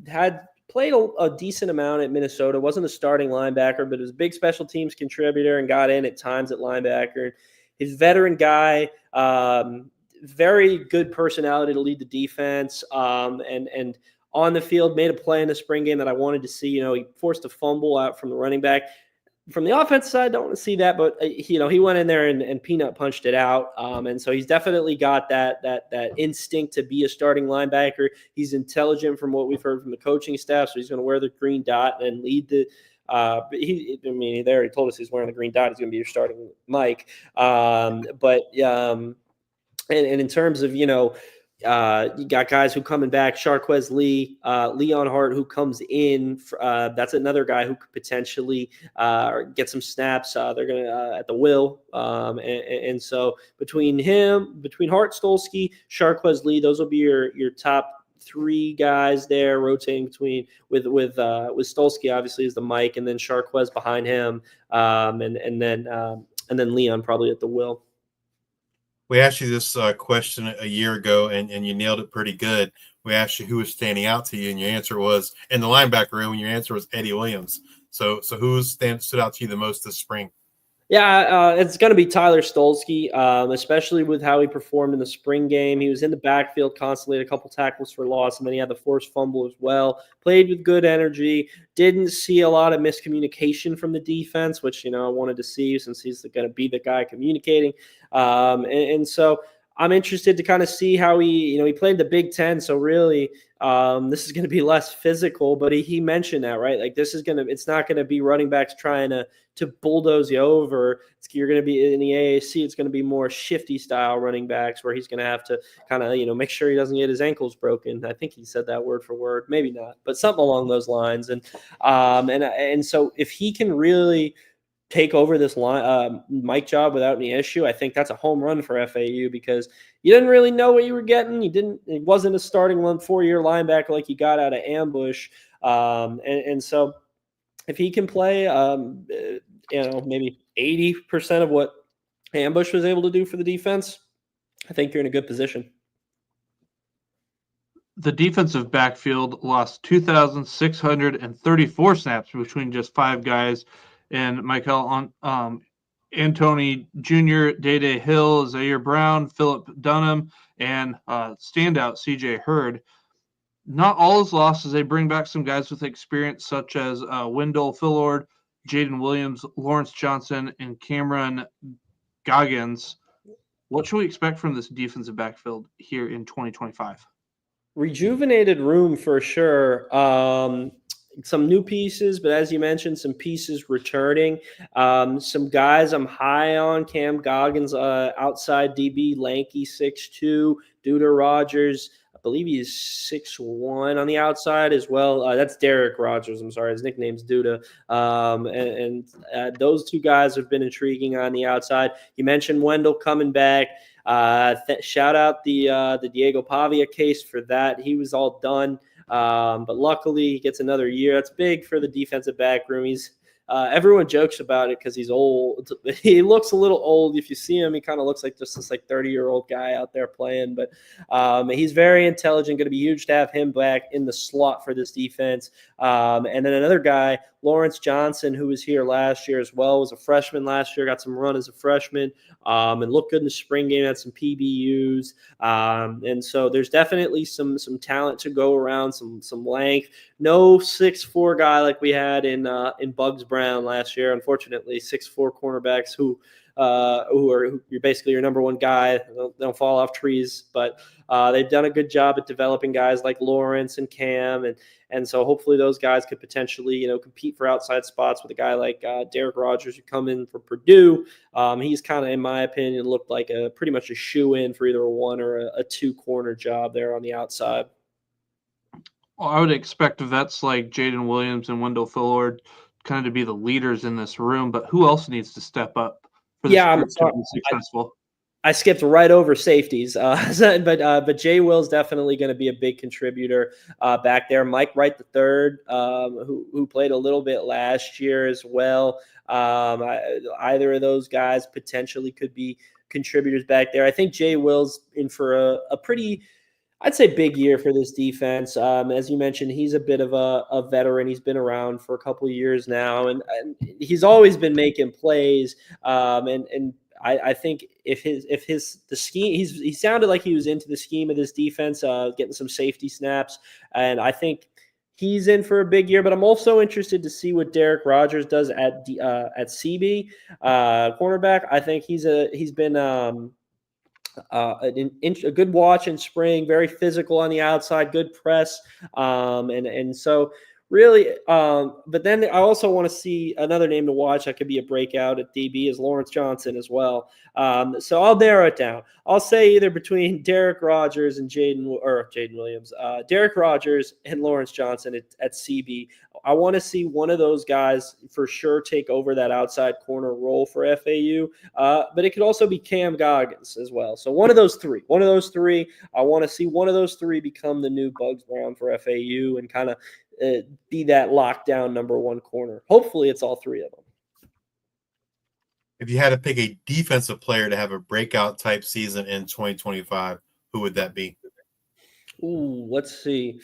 had played a decent amount at Minnesota. Wasn't a starting linebacker, but was a big special teams contributor and got in at times at linebacker. He's a veteran guy, very good personality to lead the defense, and on the field, made a play in the spring game that I wanted to see. He forced a fumble out from the running back. From the offensive side, don't want to see that, but he went in there and peanut punched it out. And so he's definitely got that instinct to be a starting linebacker. He's intelligent from what we've heard from the coaching staff, so he's going to wear the green dot and lead the. They already told us he's wearing the green dot. He's going to be your starting Mike. And in terms of you got guys who coming back, Sharquez Lee, Leon Hart, who comes in. That's another guy who could potentially get some snaps. They're going to at the will. And so between Hart, Stolsky, Sharquez Lee, those will be your top three guys there, rotating between with Stolsky obviously is the Mike, and then Sharquez behind him, and then Leon probably at the will. We asked you this question a year ago, and you nailed it pretty good. We asked you who was standing out to you, and your answer was in the linebacker room, and your answer was Eddie Williams. So who stood out to you the most this spring? Yeah, it's going to be Tyler Stolsky, especially with how he performed in the spring game. He was in the backfield constantly, had a couple tackles for loss, and then he had the forced fumble as well. Played with good energy. Didn't see a lot of miscommunication from the defense, which, I wanted to see since he's going to be the guy communicating. And so I'm interested to kind of see how he played the Big Ten. So really, this is going to be less physical, but he mentioned that, right? Like it's not going to be running backs trying to bulldoze you over. You're going to be in the AAC. It's going to be more shifty style running backs where he's going to have to kind of, make sure he doesn't get his ankles broken. I think he said that word for word, maybe not, but something along those lines. And so if he can really take over this Mike job without any issue, I think that's a home run for FAU because you didn't really know what you were getting. It wasn't a starting 4-year linebacker like you got out of Ambush. And so if he can play, maybe 80% of what Ambush was able to do for the defense, I think you're in a good position. The defensive backfield lost 2,634 snaps between just 5 guys, and Michael Antony Jr., Day Hill, Zaire Brown, Philip Dunham, and standout C.J. Hurd. Not all is lost as they bring back some guys with experience, such as Wendell Phillord, Jaden Williams, Lawrence Johnson, and Cameron Goggins. What should we expect from this defensive backfield here in 2025? Rejuvenated room for sure. Some new pieces, but as you mentioned, some pieces returning. Some guys I'm high on. Cam Goggins, outside DB, lanky, 6'2". Duda Rogers, I believe he's 6'1" on the outside as well. That's Derek Rogers. I'm sorry, his nickname's Duda. Those two guys have been intriguing on the outside. You mentioned Wendell coming back. Shout out the Diego Pavia case for that. He was all done. But luckily he gets another year. That's big for the defensive back room. Everyone jokes about it because he's old. He looks a little old. If you see him, he kind of looks like just this 30-year-old guy out there playing. But he's very intelligent. Going to be huge to have him back in the slot for this defense. And then another guy, Lawrence Johnson, who was here last year as well, was a freshman last year, got some run as a freshman, and looked good in the spring game, had some PBUs. And so there's definitely some talent to go around, some length. No 6'4" guy like we had in Bugs Brown last year. Unfortunately, 6'4" cornerbacks who you're basically your number one guy. They don't fall off trees, but they've done a good job at developing guys like Lawrence and Cam, and so hopefully those guys could potentially compete for outside spots with a guy like Derek Rogers who come in from Purdue. He's kind of, in my opinion, looked like pretty much a shoe-in for either a 1 or a 2 corner job there on the outside. Well, I would expect vets like Jaden Williams and Wendell Phillord kind of to be the leaders in this room, but who else needs to step up for this group to be successful? I skipped right over safeties, but Jay Will's definitely going to be a big contributor back there. Mike Wright III, who played a little bit last year as well. Either of those guys potentially could be contributors back there. I think Jay Will's in for a pretty, I'd say, big year for this defense. As you mentioned, he's a bit of a veteran. He's been around for a couple of years now, and he's always been making plays. I think the scheme, he sounded like he was into the scheme of this defense, getting some safety snaps, and I think he's in for a big year. But I'm also interested to see what Derek Rogers does at CB cornerback. I think he's been a good watch in spring, very physical on the outside, good press, and so. Really, but then I also want to see another name to watch that could be a breakout at DB is Lawrence Johnson as well. So I'll narrow it down. I'll say either between Derek Rogers and Jaden Williams, Derek Rogers and Lawrence Johnson at CB. I want to see one of those guys for sure take over that outside corner role for FAU, but it could also be Cam Goggins as well. So one of those three. I want to see one of those three become the new Bugs Brown for FAU and kind of be that lockdown number one corner. Hopefully it's all three of them. If you had to pick a defensive player to have a breakout type season in 2025, who would that be? Ooh, let's see.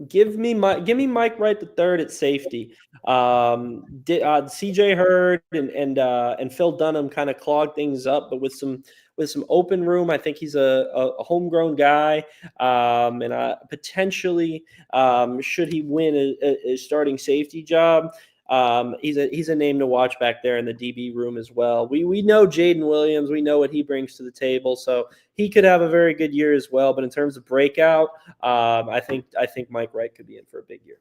Give me Mike Wright III at safety. CJ Hurd and Phil Dunham kind of clogged things up, but with some open room, I think he's a homegrown guy, and potentially should he win a starting safety job, he's a name to watch back there in the DB room as well. We know Jaden Williams, we know what he brings to the table, so he could have a very good year as well. But in terms of breakout, I think Mike Wright could be in for a big year.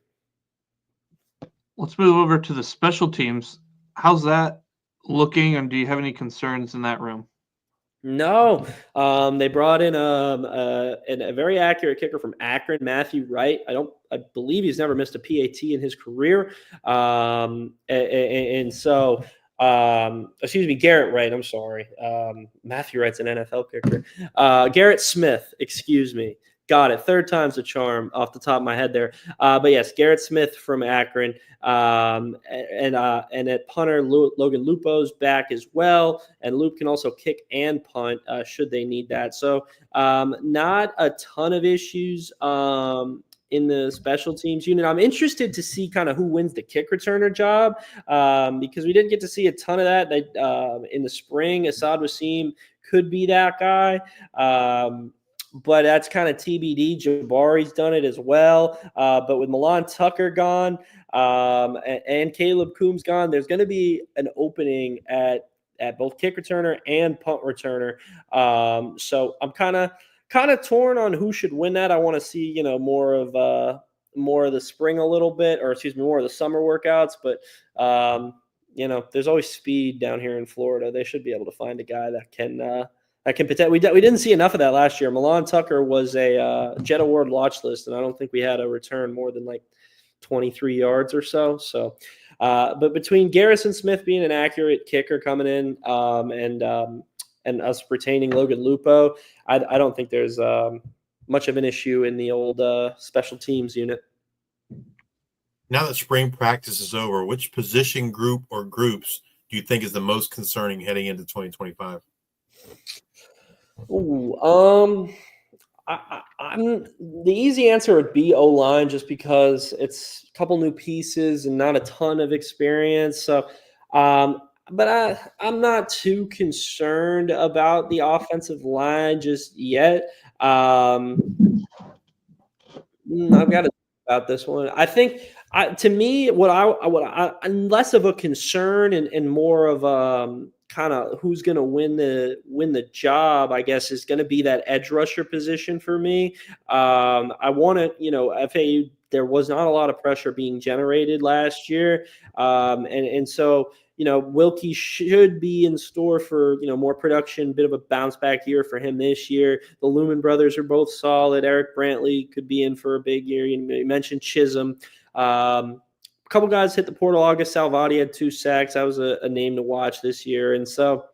Let's move over to the special teams. How's that looking, and do you have any concerns in that room? No, they brought in a very accurate kicker from Akron, Matthew Wright. I believe he's never missed a PAT in his career. Garrett Wright. I'm sorry. Matthew Wright's an NFL kicker. Garrett Smith, excuse me. Got it. Third time's a charm off the top of my head there. But yes, Garrett Smith from Akron. And at punter, Logan Lupo's back as well. And Lupe can also kick and punt should they need that. So not a ton of issues in the special teams unit. I'm interested to see kind of who wins the kick returner job because we didn't get to see a ton of that. In the spring, Assad Wasim could be that guy. But that's kind of TBD. Jabari's done it as well. But with Milan Tucker gone and Caleb Coombs gone, there's going to be an opening at both kick returner and punt returner. So I'm kind of torn on who should win that. I want to see, more of the spring a little bit, or excuse me, more of the summer workouts. But there's always speed down here in Florida. They should be able to find a guy that can protect. We didn't see enough of that last year. Milan Tucker was a Jet Award watch list, and I don't think we had a return more than like 23 yards or so. So, but between Garrison Smith being an accurate kicker coming in, and us retaining Logan Lupo, I don't think there's much of an issue in the old special teams unit. Now that spring practice is over, which position group or groups do you think is the most concerning heading into 2025? I'm the easy answer would be O-line, just because it's a couple new pieces and not a ton of experience. So, but I'm not too concerned about the offensive line just yet. I've got to think about this one. I think to me, what I'm less of a concern and more of kind of who's going to win the job, I guess, is going to be that edge rusher position for me. I want to, FAU, there was not a lot of pressure being generated last year. And so, Wilkie should be in store for, more production, bit of a bounce back year for him this year. The Lumen brothers are both solid. Eric Brantley could be in for a big year. You mentioned Chisholm. A couple guys hit the portal. August Salvati had 2 sacks. That was a name to watch this year. And so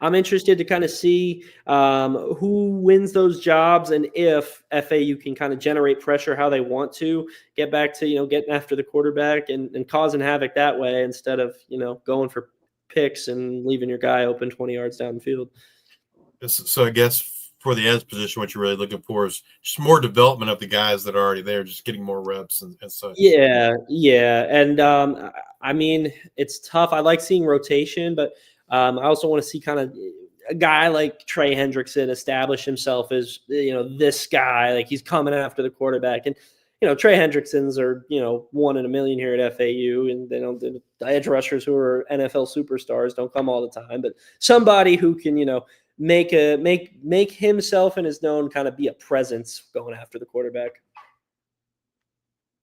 I'm interested to kind of see who wins those jobs and if FAU can kind of generate pressure how they want to, get back to, getting after the quarterback and causing havoc that way instead of, going for picks and leaving your guy open 20 yards down the field. So I guess for the edge position, what you're really looking for is just more development of the guys that are already there, just getting more reps and such. Yeah. And I mean, it's tough. I like seeing rotation, but I also want to see kind of a guy like Trey Hendrickson establish himself as, this guy, like he's coming after the quarterback. And, Trey Hendricksons are, 1 in a million here at FAU, and the edge rushers who are NFL superstars don't come all the time, but somebody who can, make himself and his known kind of be a presence going after the quarterback.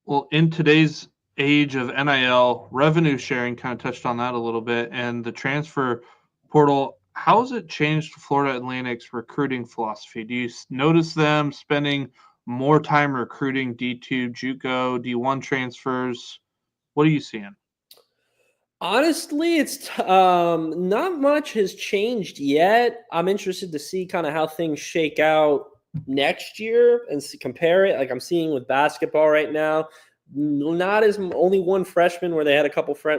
Well, in today's age of NIL, revenue sharing kind of touched on that a little bit, and the transfer portal, how has it changed Florida Atlantic's recruiting philosophy? Do you notice them spending more time recruiting D2, JUCO, D1 transfers? What are you seeing? Honestly, it's not much has changed yet. I'm interested to see kind of how things shake out next year and compare it. Like I'm seeing with basketball right now, not as only one freshman where they had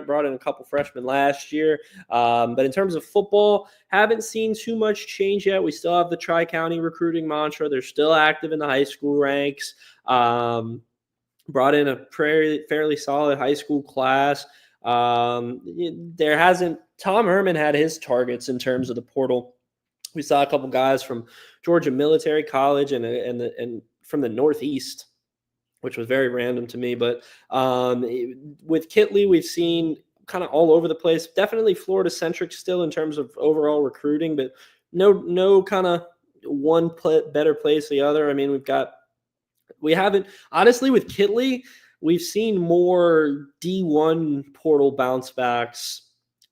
brought in a couple freshmen last year. But in terms of football, haven't seen too much change yet. We still have the Tri-County recruiting mantra. They're still active in the high school ranks. Brought in a fairly solid high school class. Tom Herman had his targets in terms of the portal. We saw a couple guys from Georgia Military College and from the Northeast, which was very random to me. But with Kitley, we've seen kind of all over the place. Definitely Florida centric still in terms of overall recruiting, but no kind of one better place than the other. I mean, we haven't honestly with Kitley. We've seen more D1 portal bounce backs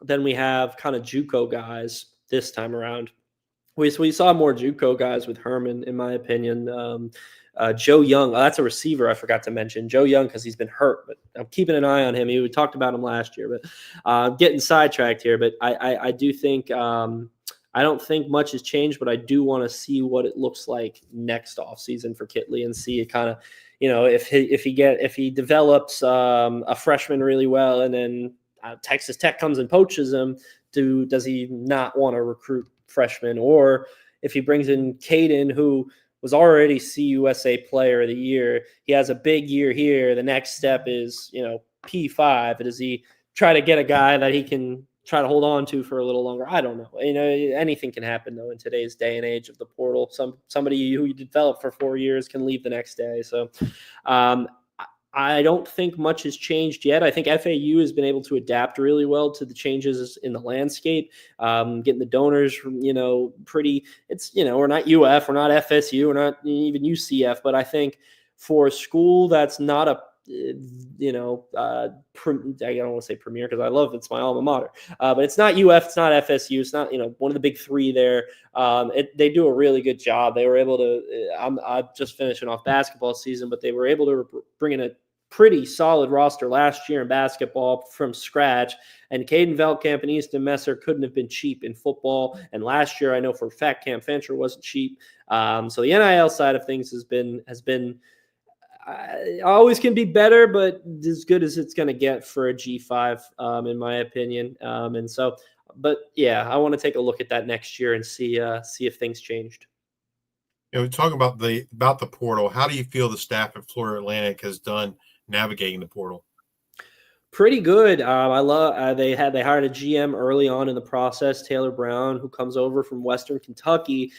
than we have kind of JUCO guys this time around. We saw more JUCO guys with Herman, in my opinion. Joe Young, that's a receiver I forgot to mention. Joe Young, because he's been hurt, but I'm keeping an eye on him. We talked about him last year, but getting sidetracked here. But I do think I don't think much has changed, but I do want to see what it looks like next offseason for Kitley and see it kind of, if he develops a freshman really well and then Texas Tech comes and poaches him, does he not want to recruit freshmen? Or if he brings in Caden, who was already CUSA Player of the Year, he has a big year here. The next step is, P5. Does he try to get a guy that he can try to hold on to for a little longer? I don't know. Anything can happen though in today's day and age of the portal. Somebody who you develop for 4 years can leave the next day. So I don't think much has changed yet. I think FAU has been able to adapt really well to the changes in the landscape, getting the donors, pretty. It's, we're not UF, we're not FSU, we're not even UCF, but I think for a school that's not a I don't want to say premier because I love it's my alma mater, but it's not UF, it's not FSU, it's not one of the big three there. They do a really good job. They were able to. I'm just finishing off basketball season, but they were able to bring in a pretty solid roster last year in basketball from scratch. And Caden Veldkamp and Easton Messer couldn't have been cheap in football. And last year, I know for a fact Cam Fancher wasn't cheap. So the NIL side of things has been. Always can be better, but as good as it's going to get for a G5, in my opinion. But yeah, I want to take a look at that next year and see if things changed. We talk about the portal. How do you feel the staff at Florida Atlantic has done navigating the portal? Pretty good. I love they hired a GM early on in the process, Taylor Brown, who comes over from Western Kentucky,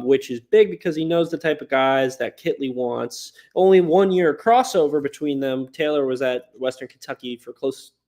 which is big because he knows the type of guys that Kitley wants. Only 1 year crossover between them. Taylor was at Western Kentucky for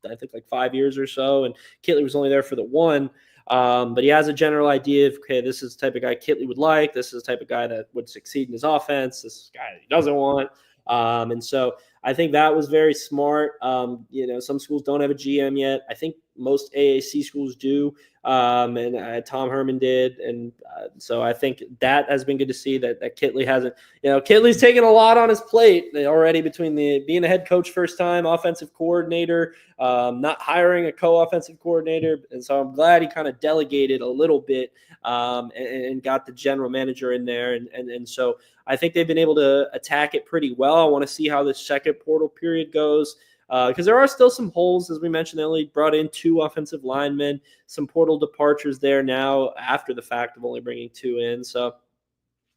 I think like 5 years or so, and Kitley was only there for the one. But he has a general idea of, okay, this is the type of guy Kitley would like. This is the type of guy that would succeed in his offense. This is the guy that he doesn't want. And so I think that was very smart. Some schools don't have a GM yet. I think most AAC schools do. And Tom Herman did. And so I think that has been good to see that Kitley hasn't, Kitley's taken a lot on his plate already between being a head coach first time, offensive coordinator, not hiring a co-offensive coordinator. And so I'm glad he kind of delegated a little bit and got the general manager in there. And so I think they've been able to attack it pretty well. I want to see how this second portal period goes. Because there are still some holes, as we mentioned. They only brought in 2 offensive linemen, some portal departures there now after the fact of only bringing 2 in. So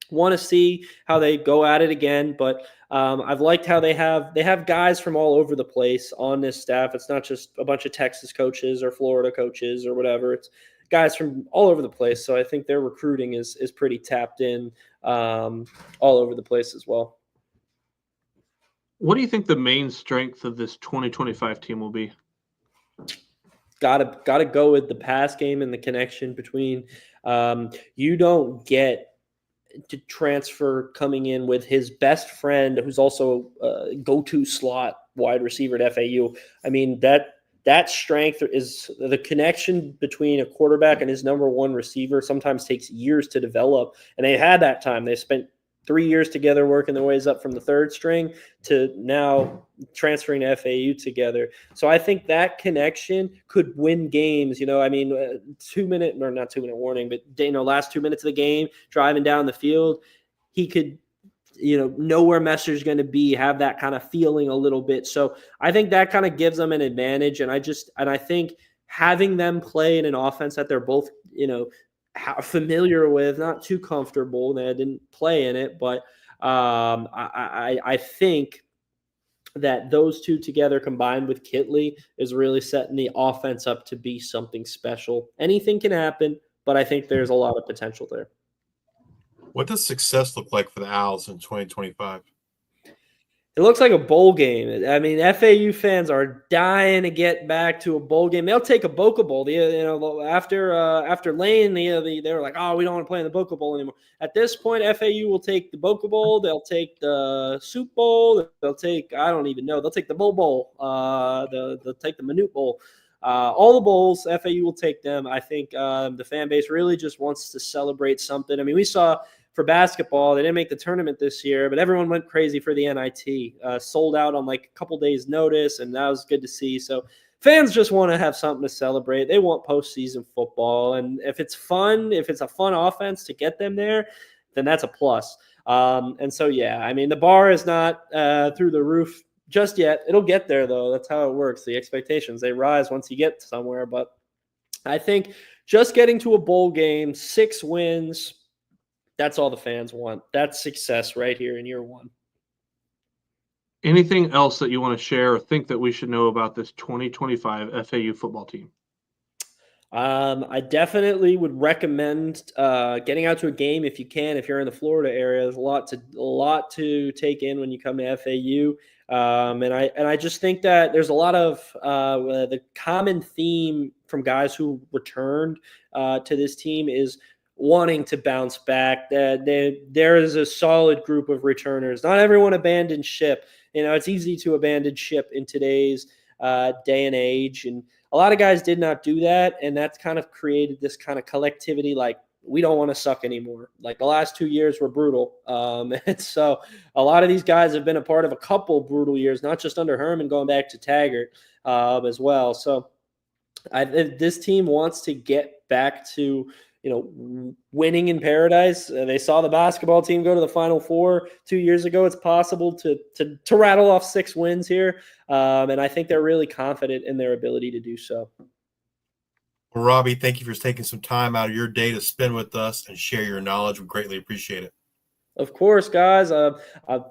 want to see how they go at it again. But I've liked how they have guys from all over the place on this staff. It's not just a bunch of Texas coaches or Florida coaches or whatever. It's guys from all over the place. So I think their recruiting is pretty tapped in all over the place as well. What do you think the main strength of this 2025 team will be? Gotta go with the pass game and the connection between. You don't get to transfer coming in with his best friend, who's also a go-to slot wide receiver at FAU. I mean, that strength is the connection between a quarterback and his number one receiver sometimes takes years to develop. And they had that time. They spent 3 years together working their ways up from the third string to now transferring to FAU together. So I think that connection could win games. 2-minute or not 2-minute warning, but last 2 minutes of the game, driving down the field, he could, know where Messer's going to be, have that kind of feeling a little bit. So I think that kind of gives them an advantage. And I think having them play in an offense that they're both, familiar with, not too comfortable. They didn't play in it, but I think that those two together combined with Kitley is really setting the offense up to be something special. Anything can happen, but I think there's a lot of potential there. What does success look like for the Owls in 2025? It looks like a bowl game. I mean, FAU fans are dying to get back to a bowl game. They'll take a Boca Bowl. After Lane, they were like, "Oh, we don't want to play in the Boca Bowl anymore." At this point, FAU will take the Boca Bowl. They'll take the Soup Bowl. They'll take, I don't even know. They'll take the Bowl Bowl. They'll take the Minute Bowl. All the bowls, FAU will take them. I think the fan base really just wants to celebrate something. I mean, we saw for basketball, they didn't make the tournament this year, but everyone went crazy for the NIT. Sold out on like a couple days' notice, and that was good to see. So fans just want to have something to celebrate. They want postseason football. And if it's fun, if it's a fun offense to get them there, then that's a plus. And so, yeah, I mean, the bar is not through the roof just yet. It'll get there, though. That's how it works. The expectations, they rise once you get somewhere. But I think just getting to a bowl game, 6 wins, that's all the fans want. That's success right here in year one. Anything else that you want to share or think that we should know about this 2025 FAU football team? I definitely would recommend getting out to a game if you can. If you're in the Florida area, there's a lot to take in when you come to FAU. And I just think that there's a lot of the common theme from guys who returned to this team is wanting to bounce back. There is a solid group of returners. Not everyone abandoned ship. It's easy to abandon ship in today's day and age, and a lot of guys did not do that, and that's kind of created this kind of collectivity, like, we don't want to suck anymore. Like, the last 2 years were brutal. And so a lot of these guys have been a part of a couple brutal years, not just under Herman, going back to Taggart as well. So this team wants to get back to winning in paradise. They saw the basketball team go to the Final Four 2 years ago. It's possible to rattle off 6 wins here. And I think they're really confident in their ability to do so. Well, Robbie, thank you for taking some time out of your day to spend with us and share your knowledge. We greatly appreciate it. Of course, guys.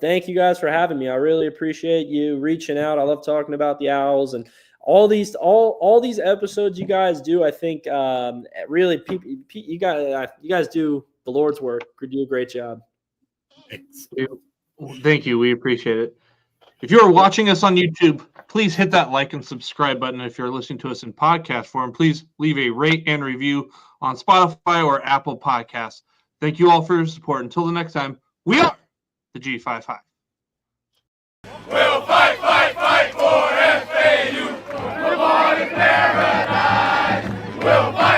Thank you guys for having me. I really appreciate you reaching out. I love talking about the Owls and all these episodes you guys do. I think really you guys do the Lord's work. You do a great job. Thanks. Thank you. We appreciate it. If you're watching us on YouTube, please hit that like and subscribe button. If you're listening to us in podcast form, please leave a rate and review on Spotify or Apple Podcasts. Thank you all for your support. Until the next time, we are the G5 Hive. We'll fight for FAU. We're born in paradise. We'll fight.